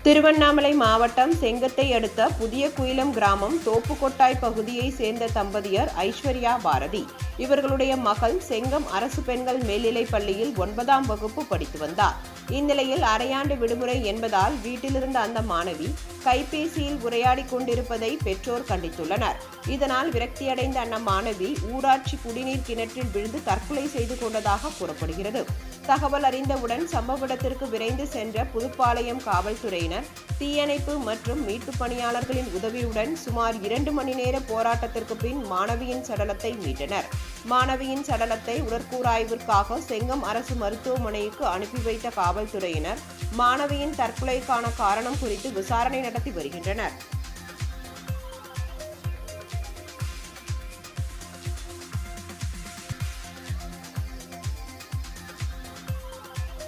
திருவண்ணாமலை மாவட்டம் செங்கத்தை அடுத்த புதிய குயிலம் கிராமம் தோப்புக்கொட்டாய் பகுதியை சேர்ந்த தம்பதியர் ஐஸ்வர்யா பாரதி. இவர்களுடைய மகள் செங்கம் அரசு பெண்கள் மேல்நிலைப் பள்ளியில் 9ஆம் வகுப்பு படித்து வந்தார். இந்நிலையில் அரையாண்டு விடுமுறை என்பதால் வீட்டிலிருந்த அந்த மாணவி கைபேசியில் உரையாடி கொண்டிருப்பதை பெற்றோர் கண்டித்துள்ளனர். இதனால் விரக்தியடைந்த அந்த மாணவி ஊராட்சி குடிநீர் கிணற்றில் விழுந்து தற்கொலை செய்து கொண்டதாக கூறப்படுகிறது. தகவல் அறிந்தவுடன் சம்பவ இடத்திற்கு விரைந்து சென்ற புதுப்பாளையம் காவல்துறையினர் தீயணைப்பு மற்றும் மீட்பு பணியாளர்களின் உதவியுடன் சுமார் 2 மணி நேர போராட்டத்திற்கு பின் மாணவியின் சடலத்தை மீட்டனர். மாணவியின் சடலத்தை உடற்கூறாய்விற்காக செங்கம் அரசு மருத்துவமனைக்கு அனுப்பி வைத்த காவல்துறையினர் மாணவியின் தற்கொலைக்கான காரணம் குறித்து விசாரணை நடத்தி வருகின்றனர்.